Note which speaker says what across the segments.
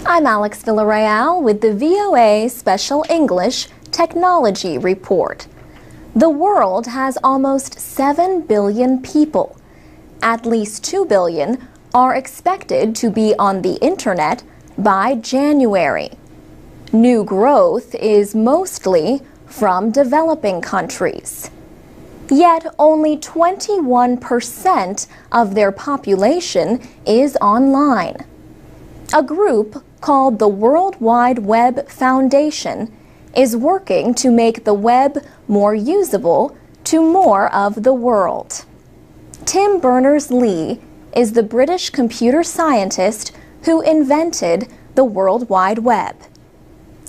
Speaker 1: I'm Alex Villarreal with the VOA Special English Technology Report. The world has almost 7 billion people. At least 2 billion are expected to be on the internet by January. New growth is mostly from developing countries. Yet only 21% of their population is online. A group called the World Wide Web Foundation is working to make the web more usable to more of the world. Tim Berners-Lee is the British computer scientist who invented the World Wide Web.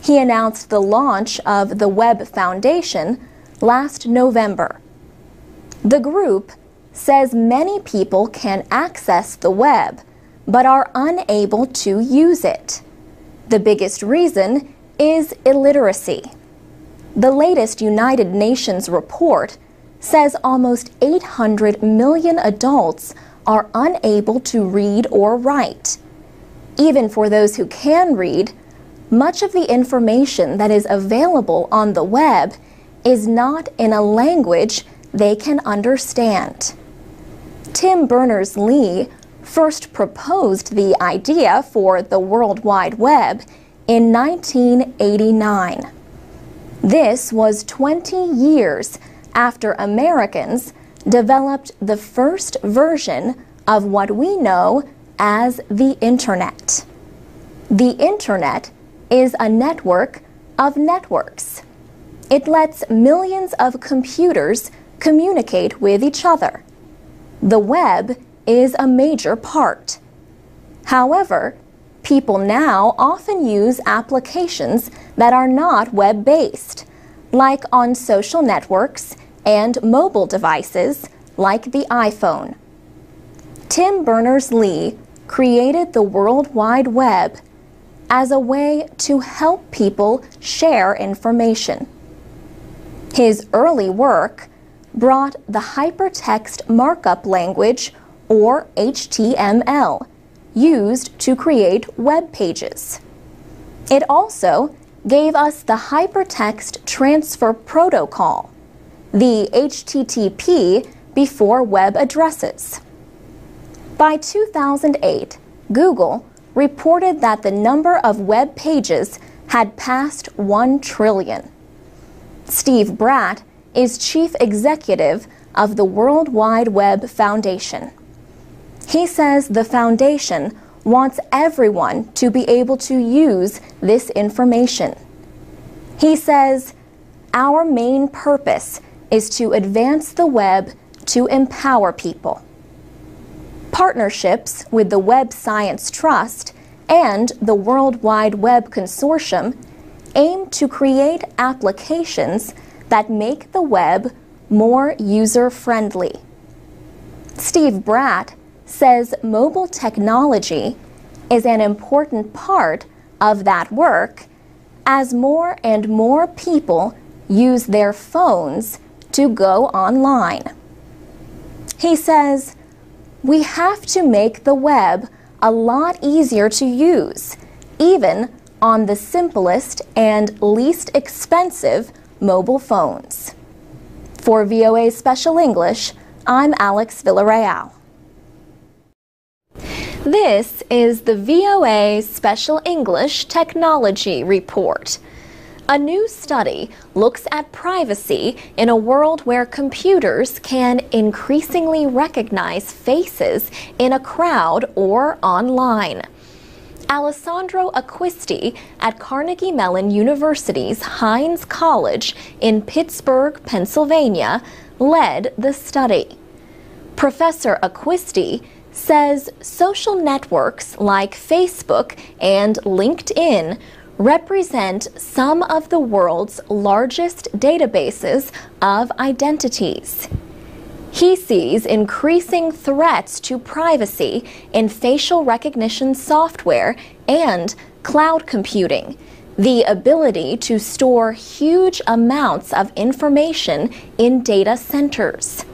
Speaker 1: He announced the launch of the Web Foundation last November. The group says many people can access the web, but are unable to use it. The biggest reason is illiteracy. The latest United Nations report says almost 800 million adults are unable to read or write. Even for those who can read, much of the information that is available on the web is not in a language they can understand. Tim Berners-Lee first proposed the idea for the World Wide Web in 1989. This was 20 years after Americans developed the first version of what we know as the Internet. The Internet is a network of networks. It lets millions of computers communicate with each other. The web is a major part. However, people now often use applications that are not web-based, like on social networks and mobile devices like the iPhone. Tim Berners-Lee created the World Wide Web as a way to help people share information. His early work brought the hypertext markup language, or HTML, used to create web pages. It also gave us the Hypertext Transfer Protocol, the HTTP before web addresses. By 2008, Google reported that the number of web pages had passed 1 trillion. Steve Bratt is chief executive of the World Wide Web Foundation. He says the foundation wants everyone to be able to use this information. He says, "Our main purpose is to advance the web to empower people." Partnerships with the Web Science Trust and the World Wide Web Consortium aim to create applications that make the web more user-friendly. Steve Bratt says mobile technology is an important part of that work as more and more people use their phones to go online. He says, "We have to make the web a lot easier to use, even on the simplest and least expensive mobile phones." For VOA Special English, I'm Alex Villarreal. This is the VOA Special English Technology Report. A new study looks at privacy in a world where computers can increasingly recognize faces in a crowd or online. Alessandro Acquisti at Carnegie Mellon University's Hines College in Pittsburgh, Pennsylvania, led the study. Professor Acquisti says social networks like Facebook and LinkedIn represent some of the world's largest databases of identities. He sees increasing threats to privacy in facial recognition software and cloud computing, the ability to store huge amounts of information in data centers.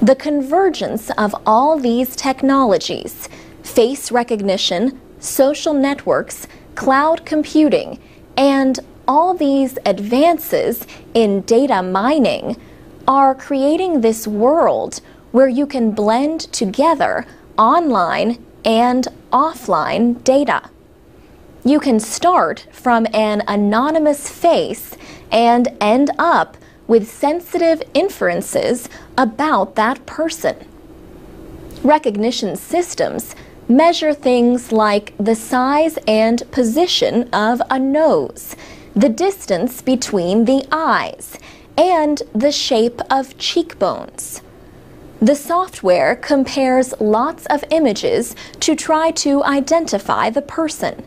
Speaker 1: The convergence of all these technologies, face recognition, social networks, cloud computing, and all these advances in data mining are creating this world where you can blend together online and offline data. You can start from an anonymous face and end up with sensitive inferences about that person. Recognition systems measure things like the size and position of a nose, the distance between the eyes, and the shape of cheekbones. The software compares lots of images to try to identify the person.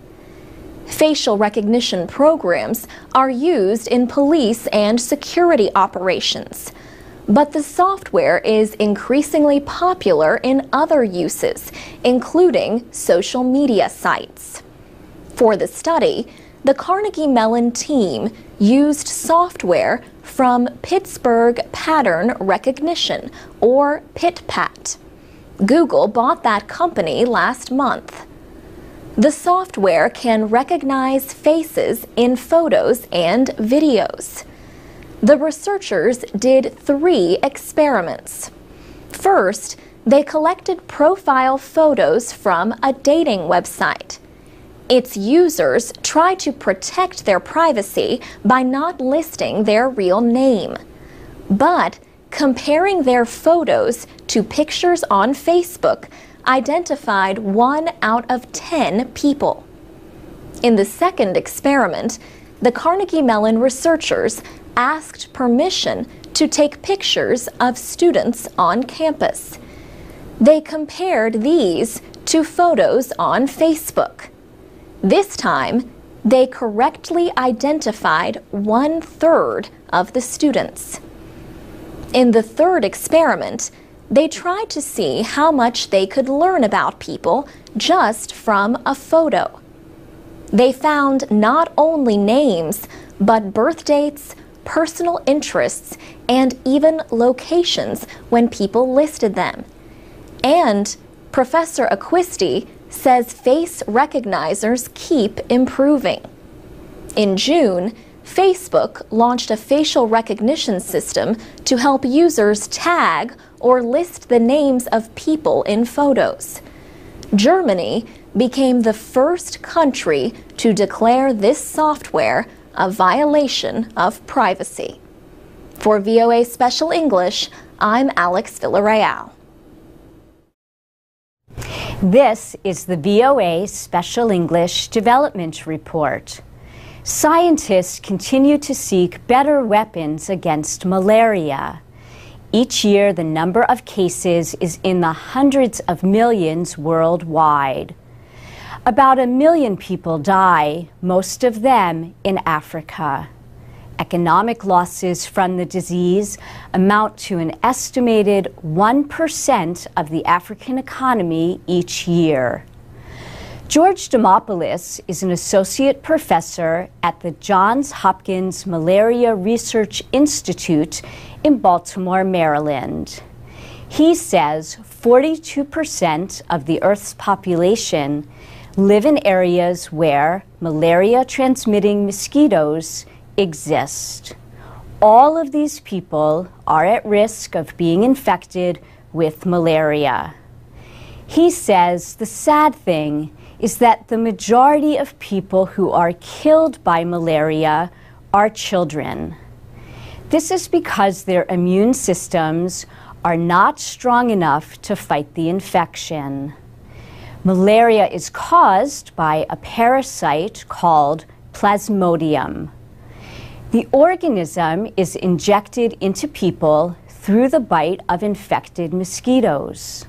Speaker 1: Facial recognition programs are used in police and security operations, but the software is increasingly popular in other uses, including social media sites. For the study, the Carnegie Mellon team used software from Pittsburgh Pattern Recognition, or PitPat. Google bought that company last month. The software can recognize faces in photos and videos. The researchers did 3 experiments. First, they collected profile photos from a dating website. Its users try to protect their privacy by not listing their real name. But comparing their photos to pictures on Facebook identified 1 out of 10 people. In the second experiment, the Carnegie Mellon researchers asked permission to take pictures of students on campus. They compared these to photos on Facebook. This time, they correctly identified 1/3 of the students. In the third experiment, they tried to see how much they could learn about people just from a photo. They found not only names, but birth dates, personal interests, and even locations when people listed them. And Professor Acquisti says face recognizers keep improving. In June, Facebook launched a facial recognition system to help users tag or list the names of people in photos. Germany became the first country to declare this software a violation of privacy. For VOA Special English, I'm Alex Villarreal.
Speaker 2: This is the VOA Special English Development Report. Scientists continue to seek better weapons against malaria. Each year, the number of cases is in the hundreds of millions worldwide. About 1 million people die, most of them in Africa. Economic losses from the disease amount to an estimated 1% of the African economy each year. George Demopoulos is an associate professor at the Johns Hopkins Malaria Research Institute in Baltimore, Maryland. He says 42% of the Earth's population live in areas where malaria-transmitting mosquitoes exist. All of these people are at risk of being infected with malaria. He says the sad thing is that the majority of people who are killed by malaria are children. This is because their immune systems are not strong enough to fight the infection. Malaria is caused by a parasite called Plasmodium. The organism is injected into people through the bite of infected mosquitoes.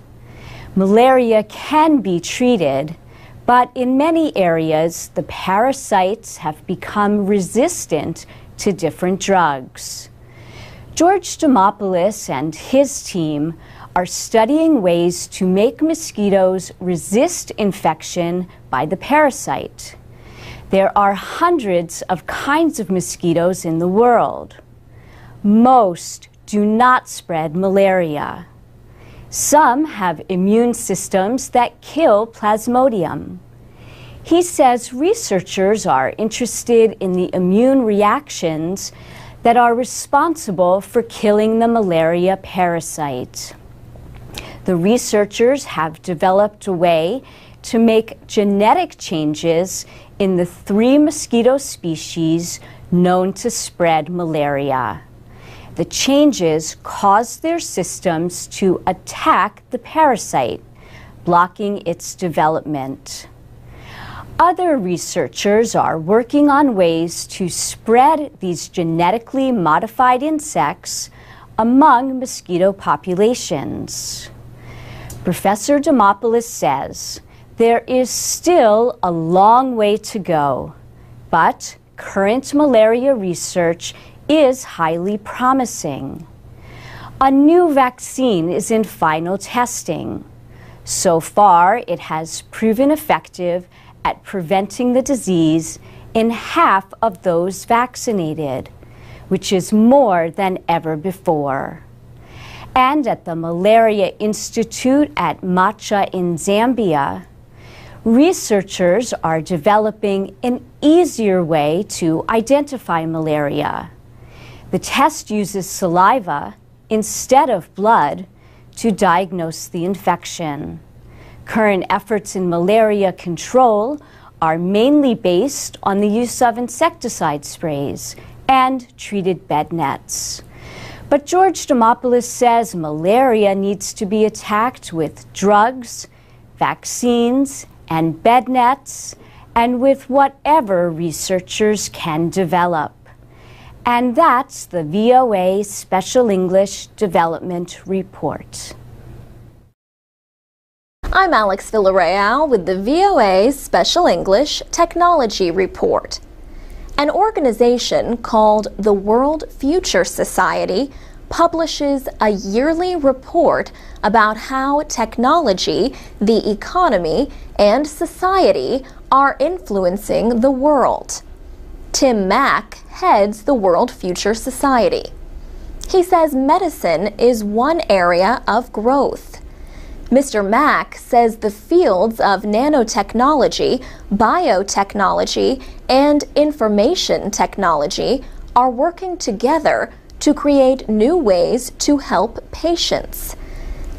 Speaker 2: Malaria can be treated, but in many areas, the parasites have become resistant to different drugs. George Demopoulos and his team are studying ways to make mosquitoes resist infection by the parasite. There are hundreds of kinds of mosquitoes in the world. Most do not spread malaria. Some have immune systems that kill Plasmodium. He says researchers are interested in the immune reactions that are responsible for killing the malaria parasite. The researchers have developed a way to make genetic changes in the 3 mosquito species known to spread malaria. The changes cause their systems to attack the parasite, blocking its development. Other researchers are working on ways to spread these genetically modified insects among mosquito populations. Professor Demopoulos says there is still a long way to go, but current malaria research is highly promising. A new vaccine is in final testing. So far, it has proven effective at preventing the disease in half of those vaccinated, which is more than ever before. And at the Malaria Institute at Macha in Zambia, researchers are developing an easier way to identify malaria. The test uses saliva instead of blood to diagnose the infection. Current efforts in malaria control are mainly based on the use of insecticide sprays and treated bed nets. But George Demopoulos says malaria needs to be attacked with drugs, vaccines, and bed nets, and with whatever researchers can develop. And that's the VOA Special English Development Report.
Speaker 1: I'm Alex Villarreal with the VOA Special English Technology Report. An organization called the World Future Society publishes a yearly report about how technology, the economy, and society are influencing the world. Tim Mack heads the World Future Society. He says medicine is one area of growth. Mr. Mack says the fields of nanotechnology, biotechnology, and information technology are working together to create new ways to help patients.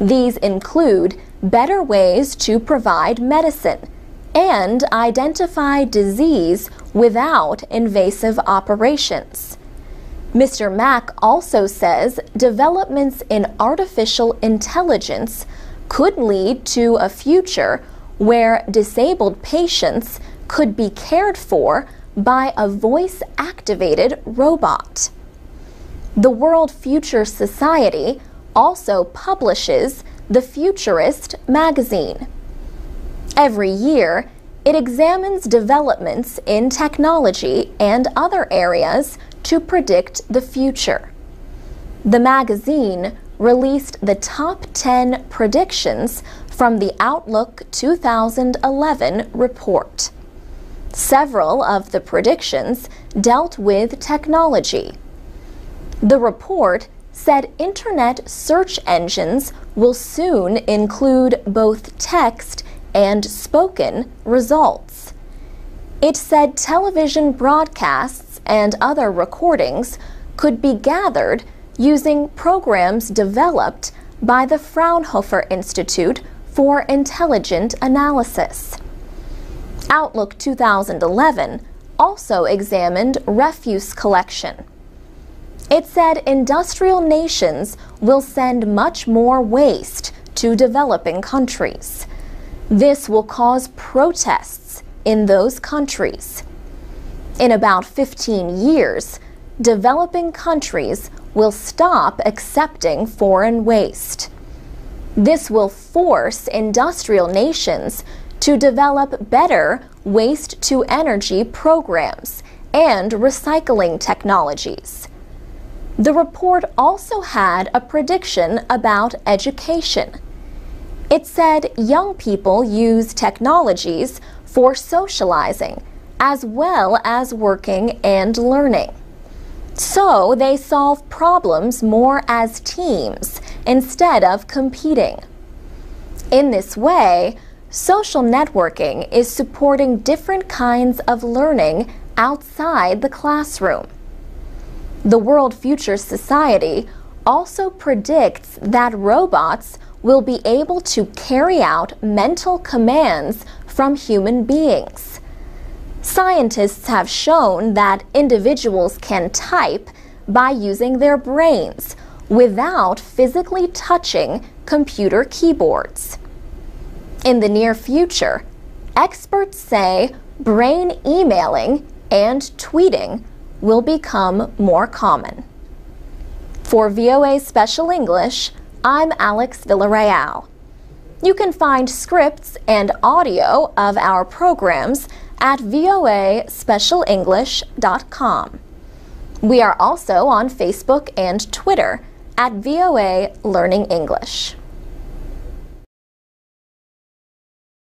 Speaker 1: These include better ways to provide medicine and identify disease without invasive operations. Mr. Mack also says developments in artificial intelligence could lead to a future where disabled patients could be cared for by a voice-activated robot. The World Future Society also publishes the Futurist magazine. Every year, it examines developments in technology and other areas to predict the future. The magazine released the top 10 predictions from the Outlook 2011 report. Several of the predictions dealt with technology. The report said internet search engines will soon include both text and spoken results. It said television broadcasts and other recordings could be gathered using programs developed by the Fraunhofer Institute for Intelligent Analysis. Outlook 2011 also examined refuse collection. It said industrial nations will send much more waste to developing countries. This will cause protests in those countries. In about 15 years, developing countries will stop accepting foreign waste. This will force industrial nations to develop better waste-to-energy programs and recycling technologies. The report also had a prediction about education. It said young people use technologies for socializing as well as working and learning. So they solve problems more as teams instead of competing. In this way, Social networking is supporting different kinds of learning outside the classroom. The World Future Society also predicts that robots will be able to carry out mental commands from human beings. Scientists have shown that individuals can type by using their brains without physically touching computer keyboards. In the near future, experts say brain emailing and tweeting will become more common. For VOA Special English, I'm Alex Villarreal. You can find scripts and audio of our programs at voaspecialenglish.com. We are also on Facebook and Twitter at VOA Learning English.